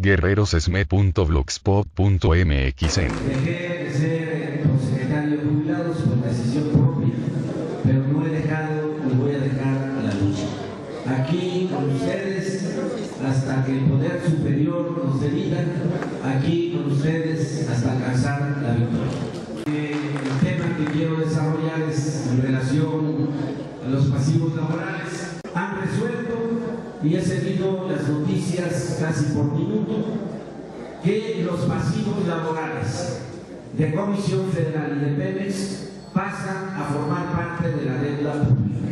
guerrerosesme.blogspot.mx. Dejé de ser subsecretario de jubilados por decisión propia, pero no he dejado ni voy a dejar la lucha. Aquí con ustedes hasta que el poder superior nos dé, aquí con ustedes hasta alcanzar la victoria. El tema que quiero desarrollar es en relación a los pasivos laborales. Han resuelto, y he seguido las noticias casi por minuto, que los pasivos laborales de Comisión Federal y de Pemex pasan a formar parte de la deuda pública.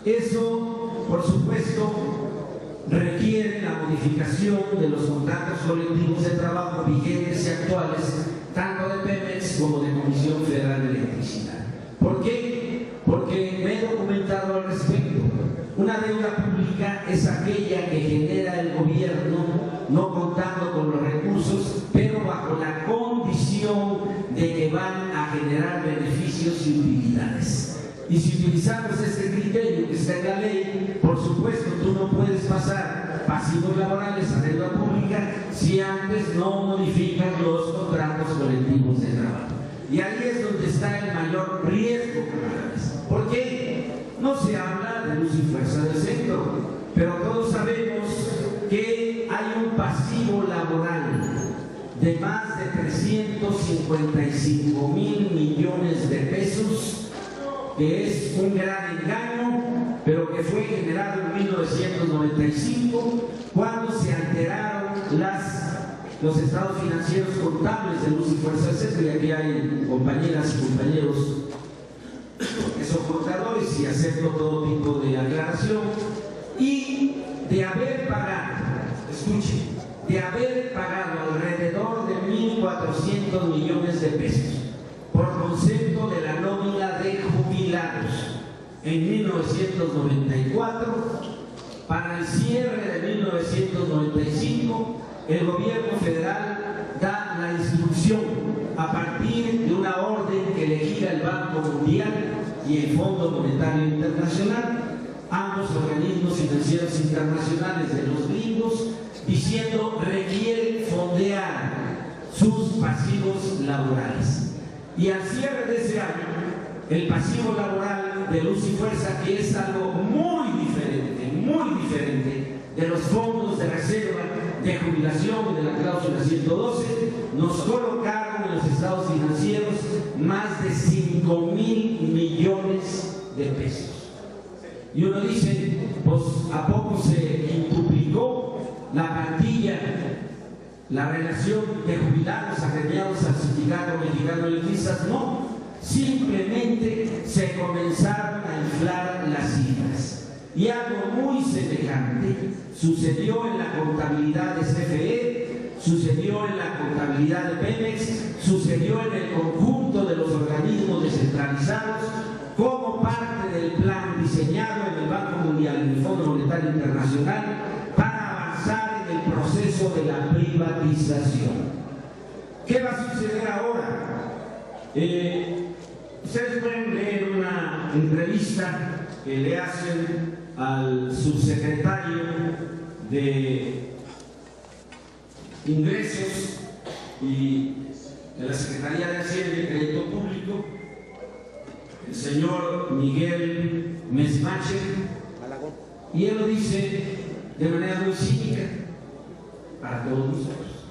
Eso, por supuesto, requiere la modificación de los contratos colectivos de trabajo vigentes y actuales, tanto de Pemex como de Comisión Federal de Electricidad. ¿Por qué? Porque me he documentado al respecto. Una deuda pública es aquella que genera el gobierno no contando con los recursos, pero bajo la condición de que van a generar beneficios y utilidades. Y si utilizamos este criterio que está en la ley, por supuesto tú no puedes pasar pasivos laborales a deuda pública si antes no modifican los contratos colectivos de trabajo. Y ahí es donde está el mayor riesgo. ¿Por qué? No se habla de luz y fuerza del sector, pero todos sabemos que hay un pasivo laboral de más de 355 mil millones de pesos, que es un gran engaño, pero que fue generado en 1995, cuando se alteraron los estados financieros contables de luz y fuerza del sector, y aquí hay compañeras y compañeros que son contadores y acepto todo tipo de aclaración, y de haber pagado, escuchen, de haber pagado alrededor de 1.400 millones de pesos por concepto de la nómina de jubilados en 1994, para el cierre de 1995, el gobierno federal da la instrucción a partir de una orden que legisla el Banco Mundial y el Fondo Monetario Internacional, ambos organismos financieros internacionales de los gringos, diciendo requiere fondear sus pasivos laborales. Y al cierre de ese año, el pasivo laboral de luz y fuerza, que es algo muy diferente de los fondos de reserva de jubilación de la cláusula 112, nos colocaron en los estados financieros más de 5.000 millones de pesos. Y uno dice, pues ¿a poco se quintuplicó la plantilla, la relación de jubilados agremiados al Sindicato Mexicano de Electricistas? No, simplemente se comenzaron a inflar las cifras. Y algo muy semejante sucedió en la contabilidad de CFE, sucedió en la contabilidad de Pemex, sucedió en el conjunto de los organismos descentralizados, como parte del plan diseñado en el Banco Mundial y en el Fondo Monetario Internacional para avanzar en el proceso de la privatización. ¿Qué va a suceder ahora? Ustedes pueden leer una entrevista que le hacen al subsecretario de Ingresos y de la Secretaría de Hacienda y Crédito Público, el señor Miguel Mesmache, y él lo dice de manera muy cínica para todos nosotros.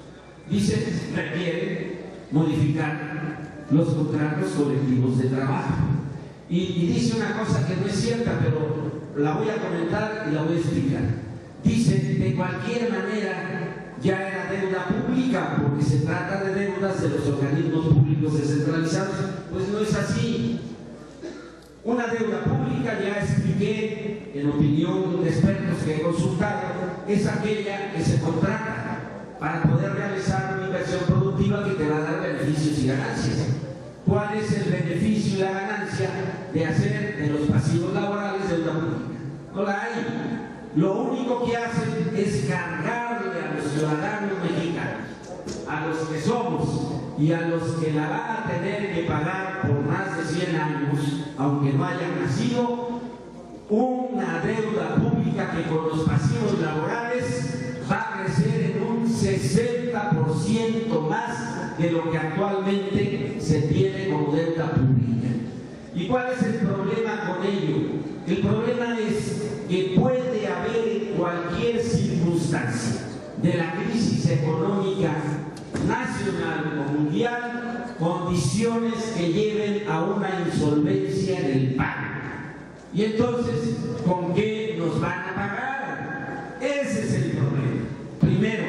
Dice, requiere modificar los contratos colectivos de trabajo. Y dice una cosa que no es cierta, pero la voy a comentar y la voy a explicar. Dice, de cualquier manera ya era deuda pública, porque se trata de deudas de los organismos públicos descentralizados. Pues no es así. Una deuda pública, ya expliqué en opinión de expertos que he consultado, es aquella que se contrata para poder realizar una inversión productiva que te va a dar beneficios y ganancias. ¿Cuál es el beneficio y la ganancia de hacer de los pasivos laborales deuda pública? No la hay. Lo único que hacen es cargarle a los ciudadanos mexicanos, a los que somos y a los que la van a tener que pagar por más de 100 años, aunque no hayan nacido, una deuda pública que con los pasivos laborales va a crecer en un 60% más de lo que actualmente se tiene como deuda pública. ¿Y cuál es el problema con ello? El problema es que puede haber en cualquier circunstancia de la crisis económica nacional o mundial condiciones que lleven a una insolvencia en el pago. Y entonces, ¿con qué nos van a pagar? Ese es el problema. Primero,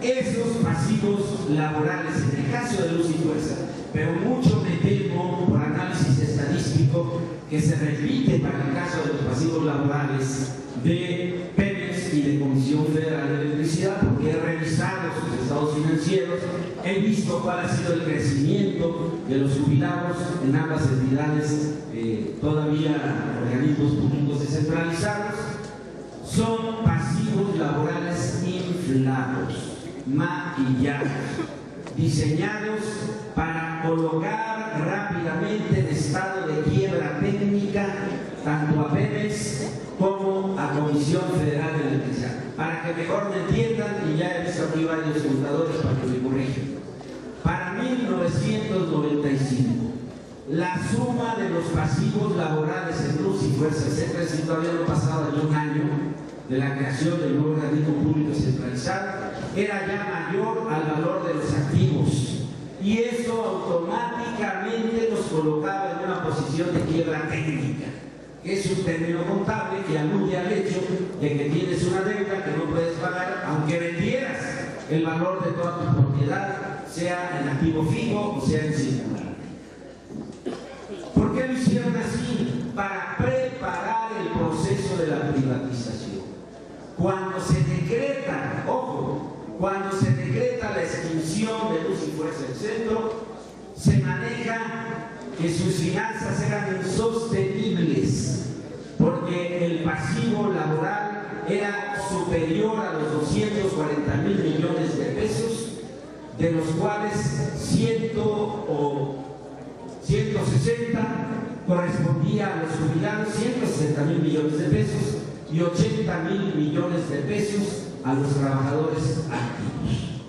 esos pasivos laborales, en el caso de Luz y Fuerza, pero mucho me temo, por análisis estadístico, que se repite para el caso de los pasivos laborales de Pemex y de Comisión Federal de Electricidad, porque he revisado sus estados financieros, he visto cuál ha sido el crecimiento de los jubilados en ambas entidades, todavía organismos públicos descentralizados. Son pasivos laborales inflados, maquillados, diseñados para colocar rápidamente en estado de quiebra técnica tanto a Pemex como a Comisión Federal de Electricidad. Para que mejor me entiendan, y ya he visto aquí varios contadores para que me corrijan. Para 1995, la suma de los pasivos laborales en Luz y Fuerza, etcétera, si todavía no pasaba de un año de la creación del nuevo organismo público centralizado, era ya mayor al valor de los activos, y eso automáticamente nos colocaba en una posición de quiebra técnica, que es un término contable que alude al hecho de que tienes una deuda que no puedes pagar aunque vendieras el valor de toda tu propiedad, sea en activo fijo o sea en circular. ¿Por qué lo hicieron así? Para preparar el proceso de la privatización. Cuando se decreta, ojo, cuando se decreta la extinción de Luz y Fuerza del Centro, se maneja que sus finanzas eran insostenibles, porque el pasivo laboral era superior a los 240,000 millones de pesos, de los cuales 160 correspondía a los jubilados, 160,000 millones de pesos, y 80,000 millones de pesos a los trabajadores activos.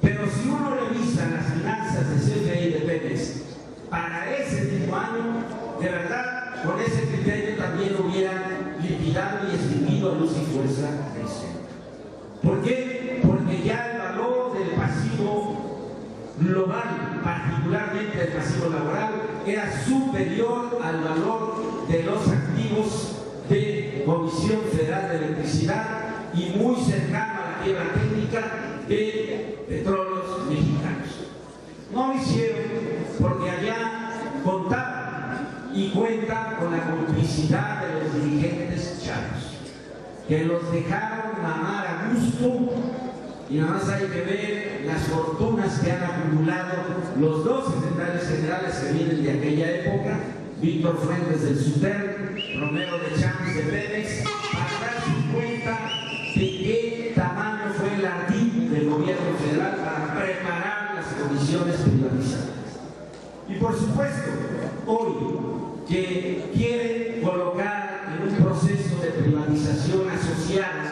Pero si uno revisa las finanzas de CFE y de Pemex para ese mismo año, de verdad, con ese criterio también hubieran liquidado y extinguido a Luz y Fuerza del Centro. ¿Por qué? Porque ya el valor del pasivo global, particularmente el pasivo laboral, era superior al valor de los activos de Comisión Federal de Electricidad y muy cercano a la quiebra técnica de Petróleos Mexicanos. No lo hicieron porque allá contaban y cuentan con la complicidad de los dirigentes chavos, que los dejaron mamar a gusto, y nada más hay que ver las fortunas que han acumulado los dos secretarios generales que vienen de aquella época, Víctor Fuentes del SUTER, Romero de Chávez de Pemex, para darse cuenta de qué tamaño fue el ardid del gobierno federal para preparar las comisiones privatizadas. Y por supuesto, hoy que quieren colocar en un proceso de privatización asociada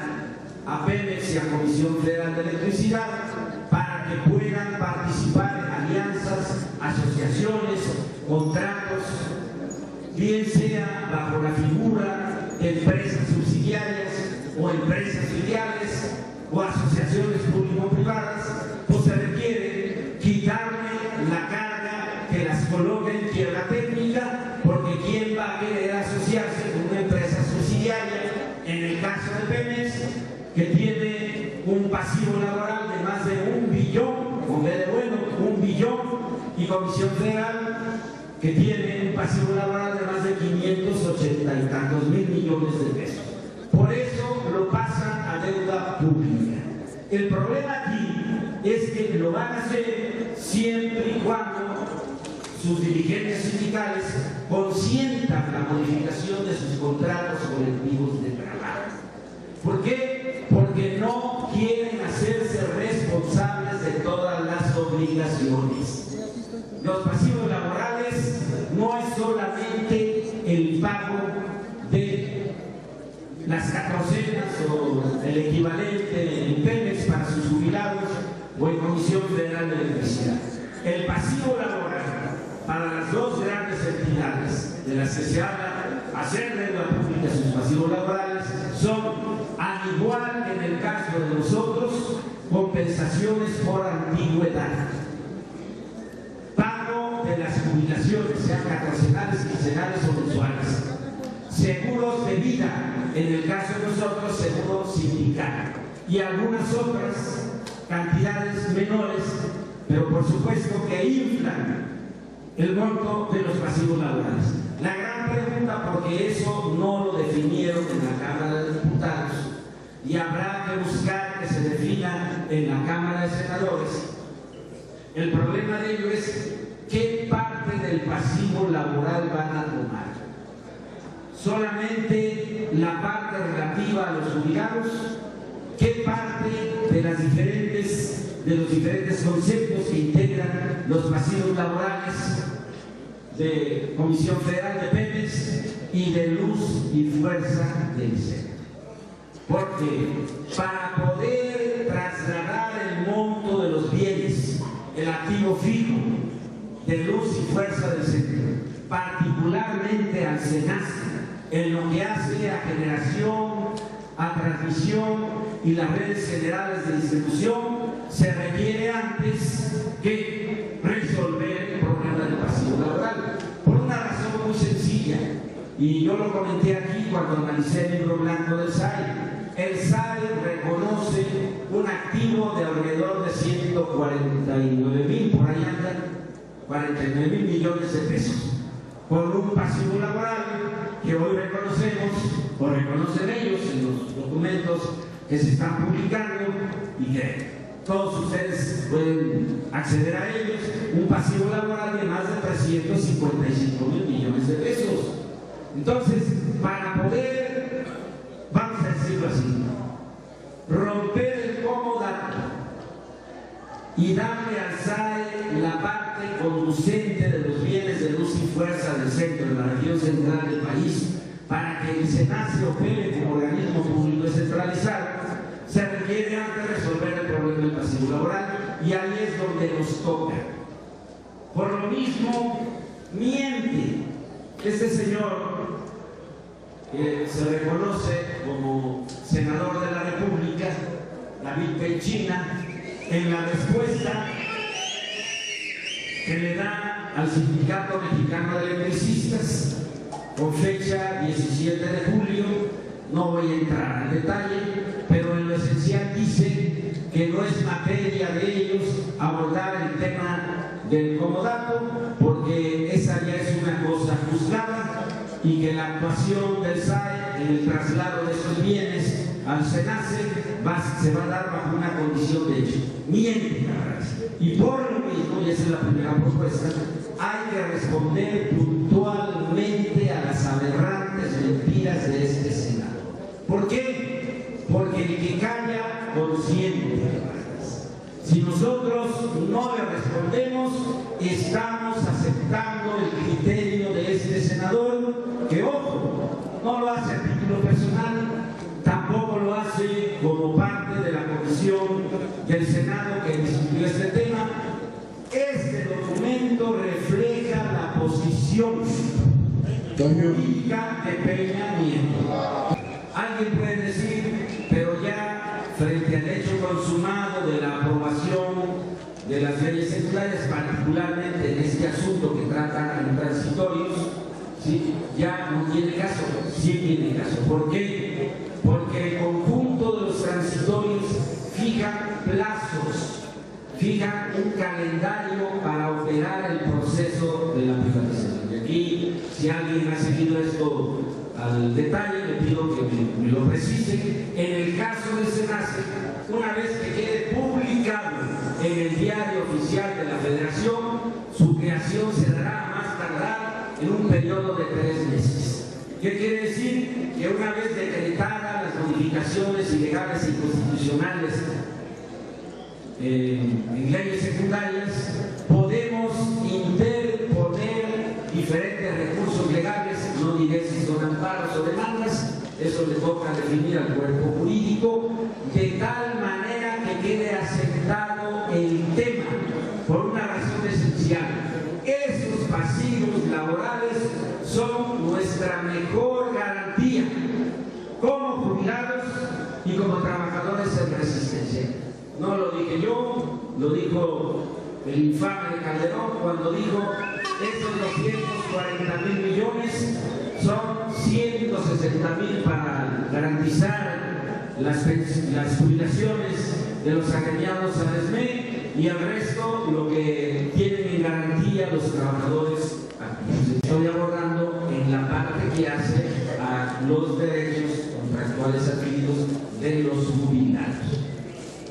a Pemex y a Comisión Federal de Electricidad para que puedan participar en alianzas, asociaciones, contratos, bien sea bajo la figura de empresas subsidiarias o empresas filiales o asociaciones público-privadas, pues se requiere quitarle la carga que las coloca en quiebra técnica, porque ¿quién va a querer asociarse con una empresa subsidiaria? En el caso de Pemex, que tiene un pasivo laboral de más de 1 billón, con B de bueno, 1 billón, y Comisión Federal, que tiene un pasivo laboral de más de 580 y tantos mil millones de pesos. Por eso lo pasan a deuda pública. El problema aquí es que lo van a hacer siempre y cuando sus dirigentes sindicales consientan la modificación de sus contratos colectivos de trabajo. ¿Por qué? Porque no quieren hacerse responsables de todas las obligaciones. Los pasivos laborales no es solamente el pago de las catorcenas o el equivalente en Pemex para sus jubilados o en Comisión Federal de Electricidad. El pasivo laboral para las dos grandes entidades de las que se habla hacer deuda pública sus pasivos laborales son, al igual que en el caso de nosotros, compensaciones por antigüedad, pago de las jubilaciones, sean catorcenales, quincenales o mensuales, seguros de vida, en el caso de nosotros, seguro sindical, y algunas otras cantidades menores, pero por supuesto que inflan el monto de los pasivos laborales. La gran pregunta, porque eso no lo definieron en la Cámara de Diputados y habrá que buscar que se defina en la Cámara de Senadores, el problema de ello es qué parte del pasivo laboral van a tomar. ¿Solamente la parte relativa a los jubilados? ¿Qué parte de los diferentes conceptos que integran los pasivos laborales de Comisión Federal de Pemex y de Luz y Fuerza del Centro? Porque para poder trasladar el monto de los bienes, el activo fijo de Luz y Fuerza del Centro, particularmente al SENACE, en lo que hace a generación, a transmisión y las redes generales de distribución, se requiere antes que resolver el problema del pasivo laboral, por una razón muy sencilla, y yo lo comenté aquí cuando analicé el libro blanco del SAE. El SAE reconoce un activo de alrededor de 149,000, por ahí andan, 49,000 millones de pesos, con un pasivo laboral que hoy reconocemos, o reconocen ellos en los documentos que se están publicando y que todos ustedes pueden acceder a ellos, un pasivo laboral de más de 355,000 millones de pesos. Entonces, para poder, vamos a decirlo así, romper el comodato y darle al SAE la parte conducente de los bienes de Luz y Fuerza del Centro, de la región central del país, para que el SENACE opere como organismo público descentralizado, se requiere antes resolver el problema del pasivo laboral, y ahí es donde nos toca. Por lo mismo, miente este señor que se reconoce como senador de la República, David Penchina, en la respuesta que le da al Sindicato Mexicano de Electricistas con fecha 17 de julio. No voy a entrar en detalle, pero en lo esencial dice que no es materia de ellos abordar el tema del comodato, porque esa ya es una cosa juzgada, y que la actuación del SAE en el traslado de esos bienes al SENACE se va a dar bajo una condición de hecho. Miente, y por lo mismo, y esa es la primera propuesta, hay que responder puntualmente a las aberrantes mentiras de este Senado. ¿Por qué? Porque el que calla consiente. Si nosotros no le respondemos, estamos aceptando el criterio de este senador, que, ojo, no lo hace a título personal, tampoco lo hace como parte de la comisión del Senado que discutió este tema. Este documento refleja la posición política de Peña Nieto. Alguien puede decir, pero ya frente al hecho consumado de la aprobación de las leyes secundarias, particularmente en este asunto que tratan en transitorios, ¿sí?, ya no tiene caso. Sí tiene caso. ¿Por qué? Porque el conjunto de los transitorios fijan plazos, fijan un calendario para operar el proceso de la privatización. Y aquí, si alguien ha seguido esto al detalle, le pido que me lo precise. En el caso del SENACE, una vez que quede publicado en el diario oficial de la Federación, su creación se dará a más tardar en un periodo de 3 meses. ¿Qué quiere decir? Que una vez decretadas las modificaciones ilegales e inconstitucionales en leyes secundarias, podemos interponer diferentes recursos legales, no diré si son amparos o demandas, eso le toca definir al cuerpo jurídico, de tal manera que quede asentado el tema, por una razón esencial. Esos pasivos laborales son nuestra mejor garantía como jubilados y como trabajadores en resistencia. No lo dije yo, lo dijo el infame de Calderón cuando dijo: esos 240.000 millones son 160.000 para garantizar las jubilaciones de los agremiados al SME y el resto lo que tienen en garantía los trabajadores activos. Estoy abordando en la parte que hace a los derechos contractuales adquiridos de los jubilados.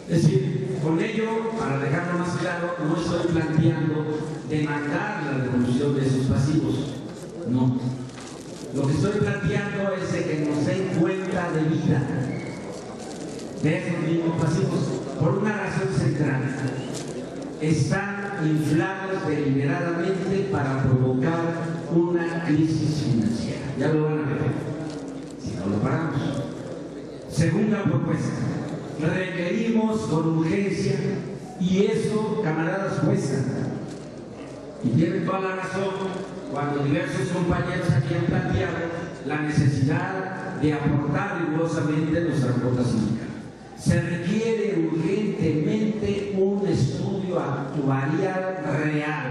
Es decir, con ello, para dejarlo más claro, no estoy planteando demandar la devolución de esos pasivos, no. Lo que estoy planteando es de que nos den cuenta de vida de esos mismos pasivos, por una razón central. Están inflados deliberadamente para provocar una crisis financiera. Ya lo van a ver, si no lo paramos. Segunda propuesta: requerimos con urgencia, y eso, camaradas, cuesta. Y tienen toda la razón cuando diversos compañeros aquí han planteado la necesidad de aportar rigurosamente nuestra cuota sindical. Se requiere urgentemente un estudio actuarial real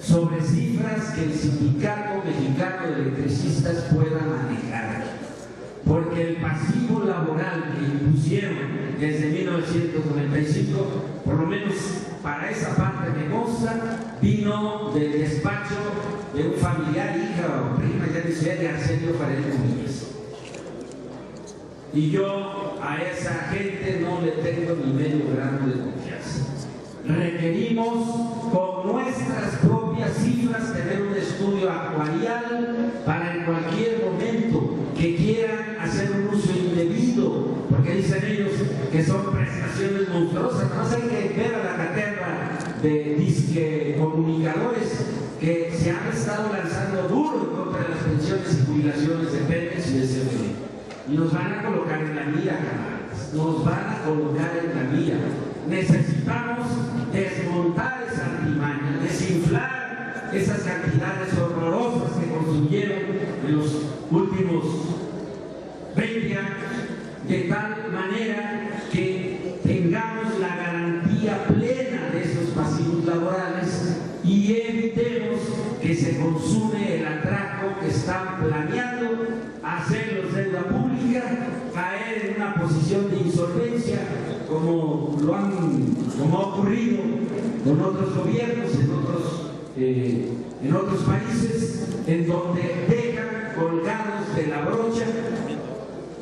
sobre cifras que el Sindicato Mexicano de Electricistas pueda manejar, porque el pasivo laboral que impusieron desde 1995, por lo menos para esa parte me consta, vino del despacho de un familiar, hija o prima, ya decía, de Arsenio Farel Muñiz. Y yo a esa gente no le tengo ni medio grado de confianza. Requerimos con nuestras propias cifras tener un estudio actuarial para en cualquier momento que quieran hacer un uso indebido, porque dicen ellos que son prestaciones monstruosas. Más hay que ver a la caterva de disque comunicadores que se han estado lanzando duro contra las pensiones y jubilaciones de Pemex y de CFE. Y nos van a colocar en la mira, camaradas, nos van a colocar en la mira. Necesitamos desmontar esa artimaña, desinflar esas cantidades horrorosas que construyeron en los últimos 20 años, de tal manera que tengamos la garantía plena de esos pasivos laborales y evitemos que se consume el atraco que están planeando, hacerlos deuda pública, caer en una posición de insolvencia como ha ocurrido con otros gobiernos en otros países, en donde dejan colgados de la brocha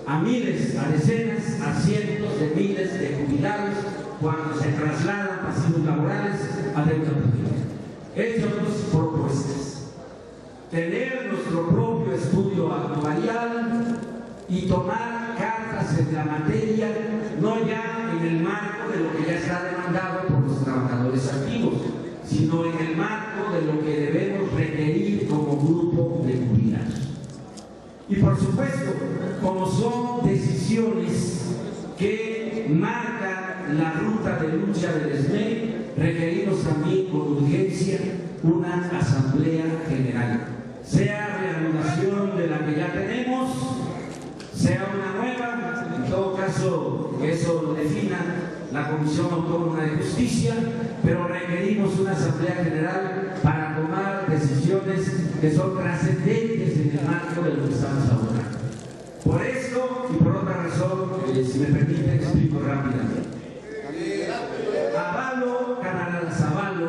a miles, a decenas, a cientos de miles de jubilados cuando se trasladan pasivos laborales a deuda pública. Estas dos propuestas: tener nuestro propio estudio actuarial y tomar cartas en la materia, no ya en el marco de lo que ya está demandado por los trabajadores activos, sino en el marco de lo que debemos requerir como grupo de jubilados. Y por supuesto, como son decisiones que marcan la ruta de lucha del SME, requerimos también con urgencia una asamblea general, sea reanudación de la que ya tenemos, sea una nueva, en todo caso que eso lo defina la Comisión Autónoma de Justicia, pero requerimos una asamblea general para tomar decisiones que son trascendentes en el marco de lo que estamos abordando. Por esto y por otra razón, si me permite, explico rápidamente. Avalo, camaradas, avalo,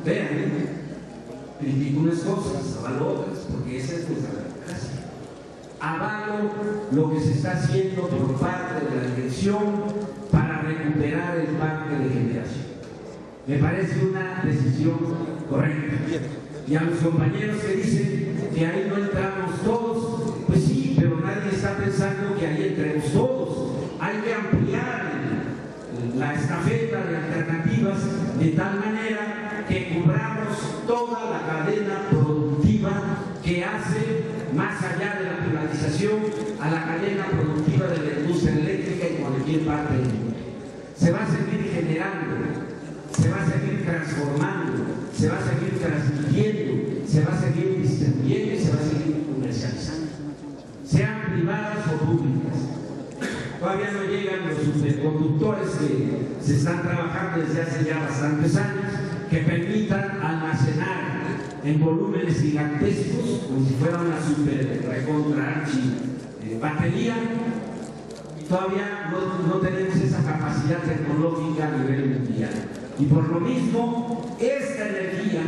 vean, critico unas cosas, avalo otras, porque esa es nuestra democracia. Avalo lo que se está haciendo por parte de la dirección para recuperar el parque de generación. Me parece una decisión correcta. Y a los compañeros que dicen que ahí no entramos todos, pues sí, pero nadie está pensando que ahí entremos todos. Hay que ampliar la estafeta de alternativas de tal manera que cubramos toda la cadena productiva que hace, más allá de la privatización, cualquier parte del mundo. Se va a seguir generando, se va a seguir transformando, se va a seguir transmitiendo, se va a seguir distribuyendo y se va a seguir comercializando, sean privadas o públicas. Todavía no llegan los superconductores que se están trabajando desde hace ya bastantes años, que permitan almacenar en volúmenes gigantescos, como si fuera una super recontra batería. Todavía no tenemos esa capacidad tecnológica a nivel mundial. Y por lo mismo, esta energía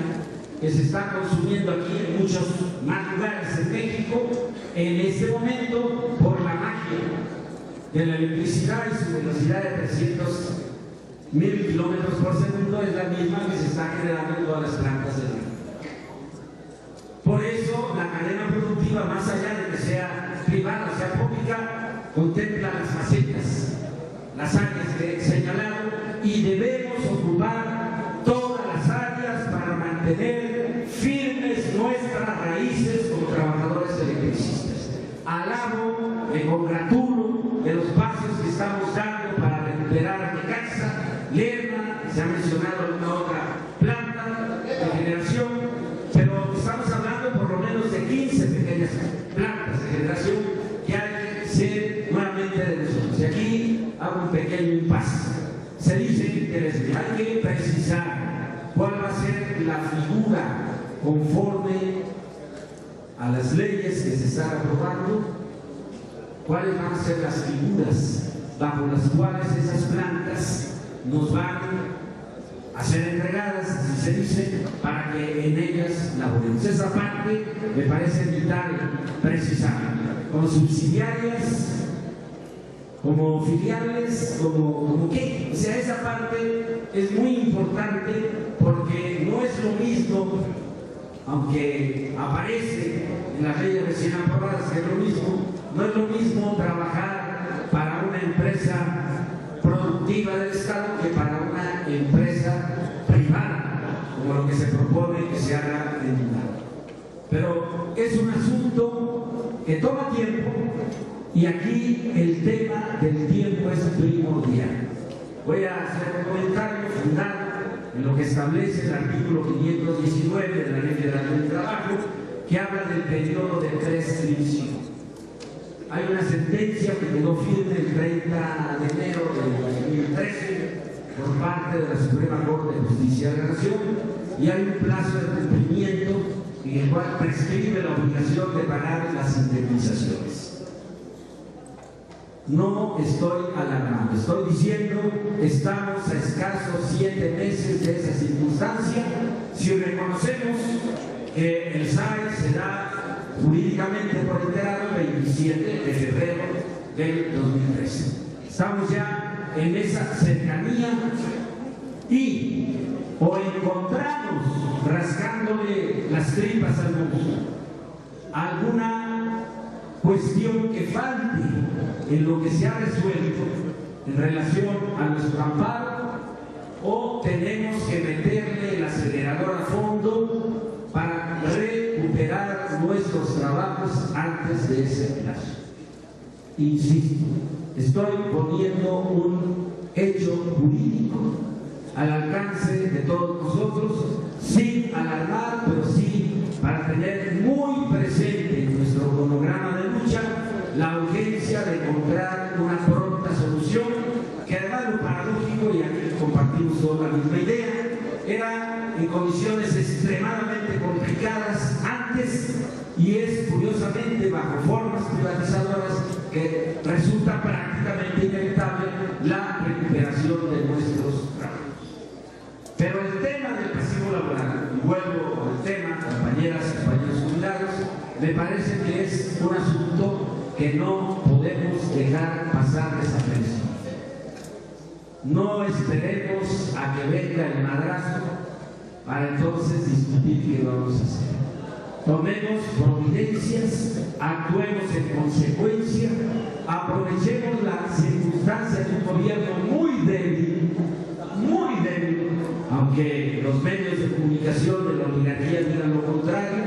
que se está consumiendo aquí en muchos más lugares en México, en este momento, por la magia de la electricidad y su velocidad de 300.000 kilómetros por segundo, es la misma que se está generando en todas las plantas de la Tierra. Por eso, la cadena productiva, más allá de que sea privada o sea pública, contempla las facetas, las áreas que he señalado, y debemos ocupar todas las áreas para mantener firmes nuestras raíces como trabajadores electricistas. Alabo, me congratulo de los pasos que estamos dando para recuperar Necaxa, Lerma, se ha mencionado alguna otra planta de generación, pero estamos hablando por lo menos de 15 pequeñas plantas de generación que hay que ser nuevamente de nosotros. Y aquí hago un pequeño impasse. Se dice que hay que precisar cuál va a ser la figura conforme a las leyes que se están aprobando, cuáles van a ser las figuras bajo las cuales esas plantas nos van a ser entregadas, así se dice, para que en ellas laboremos. Esa parte me parece vital precisar, como subsidiarias, como filiales, como qué. O sea, esa parte es muy importante porque no es lo mismo, aunque aparece en las leyes recién aprobadas que es lo mismo, no es lo mismo trabajar para una empresa productiva del Estado que para una empresa privada, como lo que se propone que se haga en Durango. Pero es un asunto que toma tiempo y aquí el tema del tiempo es primordial. Voy a hacer un comentario fundado en lo que establece el artículo 519 de la Ley Federal del Trabajo, que habla del periodo de prescripción. Hay una sentencia que quedó firme el 30 de enero de 2013 por parte de la Suprema Corte de Justicia de la Nación, y hay un plazo de cumplimiento en el cual prescribe la obligación de pagar las indemnizaciones. No estoy alarmando, estoy diciendo estamos a escasos 7 meses de esa circunstancia. Si reconocemos que el SAE se da jurídicamente por enterado el 27 de febrero del 2013. Estamos ya en esa cercanía y o encontramos rascándole las tripas al mundo alguna cuestión que falte en lo que se ha resuelto en relación a nuestro amparo, o tenemos que meterle el acelerador a fondo para recuperar nuestros trabajos antes de ese plazo. Insisto, estoy poniendo un hecho jurídico al alcance de todos nosotros, sin alarmar, pero sí para tener muy presente en nuestro cronograma de lucha la urgencia de encontrar una pronta solución, que además lo paradójico, y aquí compartimos toda la misma idea, era en condiciones extremadamente complicadas antes y es curiosamente bajo formas privatizadoras que resulta prácticamente inevitable la recuperación de nuestros trabajos. Pero el tema del pasivo laboral, y vuelvo al tema, compañeras y compañeros jubilados, me parece que es un asunto que no podemos dejar pasar desapercibido. No esperemos a que venga el madrazo para entonces discutir qué vamos a hacer. Tomemos providencias, actuemos en consecuencia, aprovechemos la circunstancia de un gobierno muy débil, aunque los medios de comunicación de la oligarquía digan lo contrario.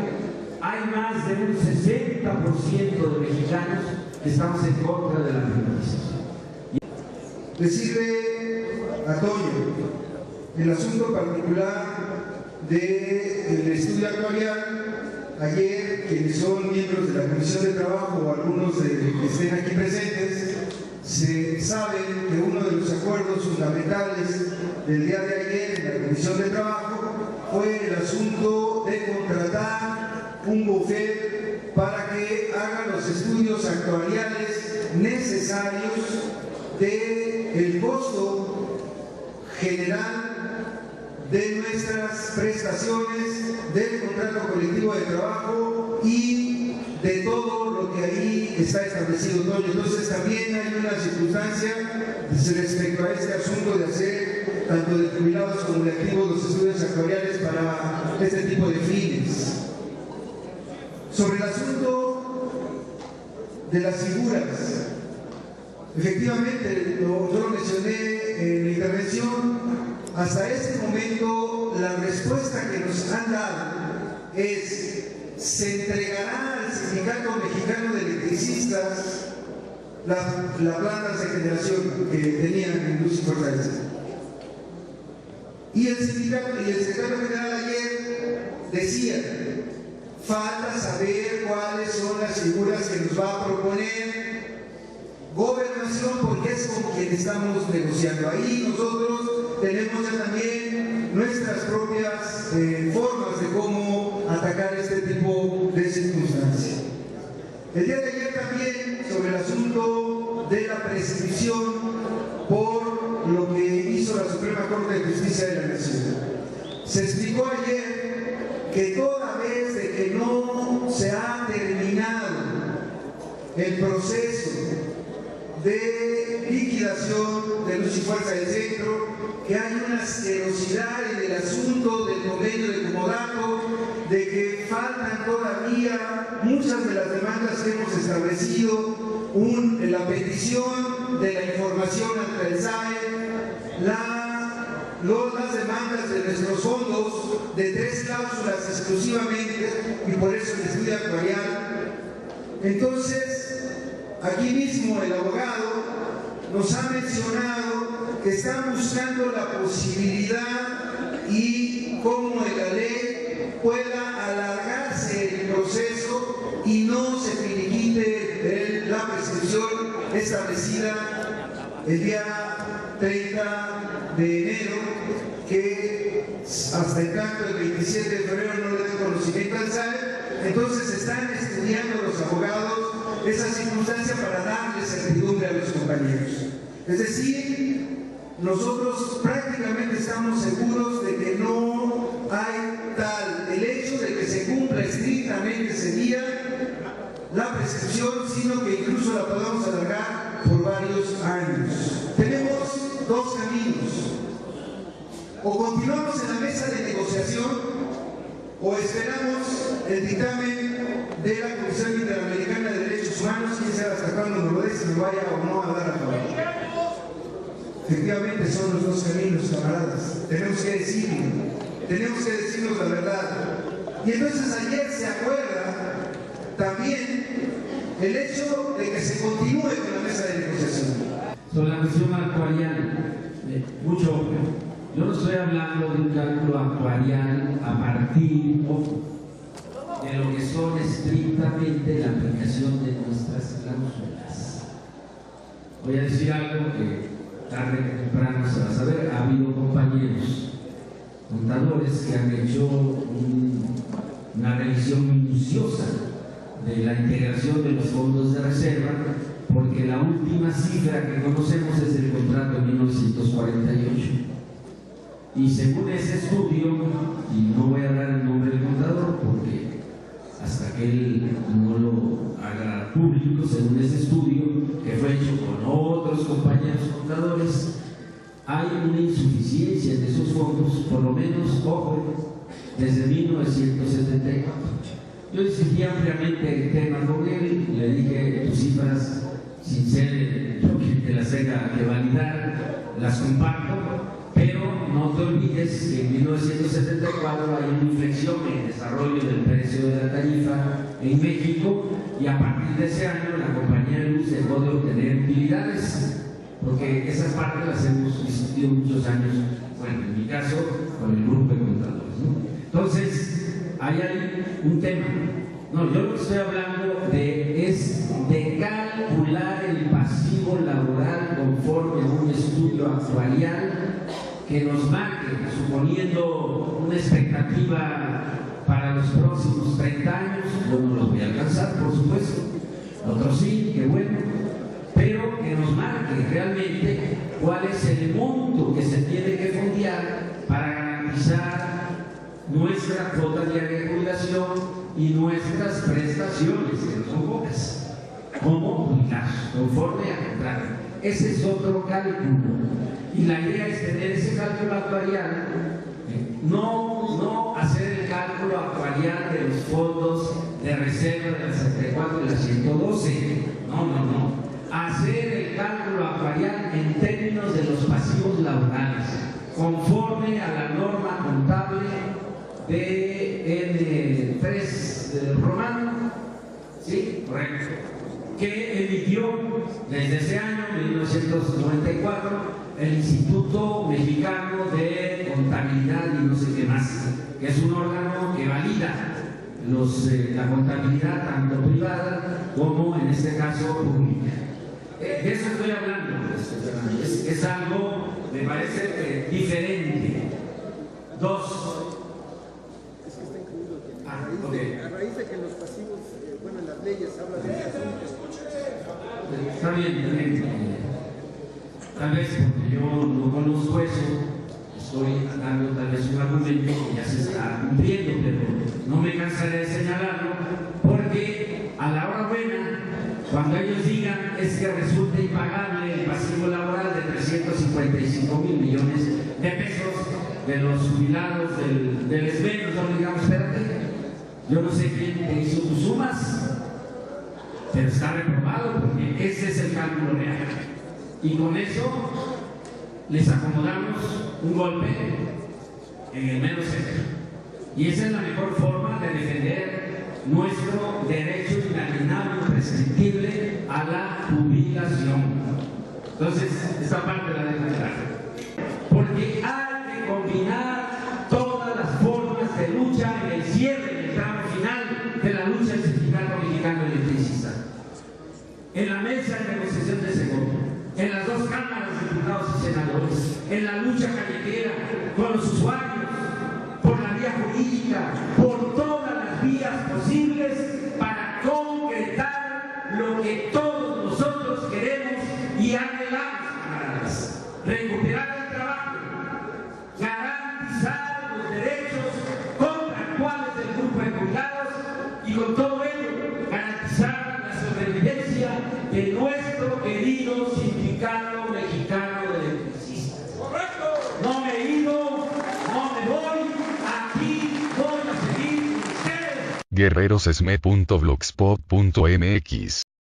Hay más de un 60% de mexicanos que estamos en contra de la privatización. decirle a Toño el asunto particular del estudio actuarial. Ayer, quienes son miembros de la Comisión de Trabajo o algunos de que estén aquí presentes, se sabe que uno de los acuerdos fundamentales del día de ayer en la Comisión de Trabajo fue el asunto de contratar un bufete para que haga los estudios actuariales necesarios del costo general de nuestras prestaciones, del contrato colectivo de trabajo y de todo lo que ahí está establecido, Toño. Entonces también hay una circunstancia respecto a este asunto de hacer tanto de jubilados como de activos los estudios actuariales para este tipo de fines. Sobre el asunto de las figuras, efectivamente, yo lo mencioné en la intervención. Hasta este momento, la respuesta que nos han dado es: se entregará al Sindicato Mexicano de Electricistas las plantas de generación que tenían en Luz y Fortaleza. Y el secretario general ayer decía: falta saber cuáles son las figuras que nos va a proponer Gobernación, porque es con quien estamos negociando. Ahí nosotros tenemos ya también nuestras propias formas de cómo atacar este tipo de circunstancias. El día de ayer también, sobre el asunto de la prescripción por lo que hizo la Suprema Corte de Justicia de la Nación, se explicó ayer que toda vez de que no se ha terminado el proceso de liquidación de Luz y Fuerza del Centro, que hay una asquerosidad en el asunto del convenio de comodato, de que faltan todavía muchas de las demandas que hemos establecido, la petición de la información ante el SAE, las demandas de nuestros fondos de 3 cláusulas exclusivamente, y por eso el estudio actuarial. Entonces, aquí mismo el abogado nos ha mencionado que están buscando la posibilidad y cómo en la ley pueda alargarse el proceso y no se finiquite la prescripción establecida el día 30 de enero, que hasta el tanto el 27 de febrero no le dio conocimiento al SAE. Entonces están estudiando los abogados esa circunstancia para darle certidumbre a los compañeros. Es decir, nosotros prácticamente estamos seguros de que no hay tal el hecho de que se cumpla estrictamente ese día la prescripción, sino que incluso la podamos alargar por varios años. Tenemos 2 caminos: o continuamos en la mesa de negociación o esperamos el dictamen de la Comisión Interamericana de Derechos Humanos, quién sabe hasta cuándo nos lo dé, si nos vaya o no a dar a favor. Efectivamente son los 2 caminos, camaradas. Tenemos que decirnos la verdad. Y entonces ayer se acuerda también el hecho de que se continúe con la mesa de negociación. Sobre la cuestión actuarial, mucho. Yo no estoy hablando de un cálculo actuarial a partir de lo que son estrictamente la aplicación de nuestras cláusulas. Voy a decir algo que tarde o temprano se va a saber. Ha habido compañeros contadores que han hecho una revisión minuciosa de la integración de los fondos de reserva, porque la última cifra que conocemos es el contrato de 1948. Y según ese estudio, y no voy a dar el nombre del contador porque hasta que él no lo haga público, según ese estudio que fue hecho con otros compañeros contadores, hay una insuficiencia en esos fondos, por lo menos, ojo, desde 1974. Yo discutí ampliamente el tema con él, le dije tus cifras, sin ser yo quien te las tenga que validar, las comparto, pero no te olvides que en 1974 hay una inflexión en el desarrollo del precio de la tarifa en México, y a partir de ese año la compañía de luz dejó de obtener utilidades. porque esas partes las hemos discutido muchos años, bueno, en mi caso, con el grupo de contadores, ¿no? Entonces, ahí hay un tema. No, yo lo que estoy hablando es de calcular el pasivo laboral conforme a un estudio actuarial que nos marque, suponiendo una expectativa para los próximos 30 años. Yo no los voy a alcanzar, por supuesto, otros sí, qué bueno, pero que nos marque realmente cuál es el monto que se tiene que fondear para garantizar nuestra cuota diaria de jubilación y nuestras prestaciones, que no son pocas, como jubilados, conforme a contrato. Ese es otro cálculo. Y la idea es tener ese cálculo actuarial, no hacer el cálculo actuarial de los fondos de reserva de la 64 y la 112. No. Hacer el cálculo actuarial en términos de los pasivos laborales, conforme a la norma contable de N3 romano, ¿sí? Correcto, que emitió desde ese año, 1994, el Instituto Mexicano de Contabilidad y no sé qué más, que es un órgano que valida la contabilidad tanto privada como, en este caso, pública. De eso estoy hablando, es algo, me parece, diferente. Dos. Okay. A raíz de que los pasivos, en las leyes hablan de eso. Está bien. Tal vez porque yo no conozco eso, estoy dando tal vez un argumento que ya se está cumpliendo, pero no me cansaré de señalarlo, porque a la hora buena, cuando ellos digan es que resulta impagable el pasivo laboral de 355,000 millones de pesos de los jubilados del esmero, no digamos, espérate, yo no sé quién te hizo tus sumas, pero está reprobado porque ese es el cálculo real. Y con eso les acomodamos un golpe en el mero centro. Y esa es la mejor forma de defender nuestro derecho inalienable y prescriptible a la jubilación. Entonces, esta parte la dejo de lado. Porque hay que combinar todas las formas de lucha en el cierre del tramo final de la lucha del Sindicato Mexicano Electricista. En la mesa de negociación de Segovia, en las dos cámaras de diputados y senadores, en la lucha callejera con los usuarios, por la vía jurídica, por todas las vías posibles para concretar lo que todos nosotros queremos y anhelamos, camaradas. Recuperar el trabajo, garantizar los derechos contractuales del grupo de jubilados y con todo ello garantizar la sobrevivencia de nuestro querido Sindicato Mexicano de Electricistas. No me he ido, no me voy, aquí voy a seguir con ustedes. guerrerosesme.blogspot.mx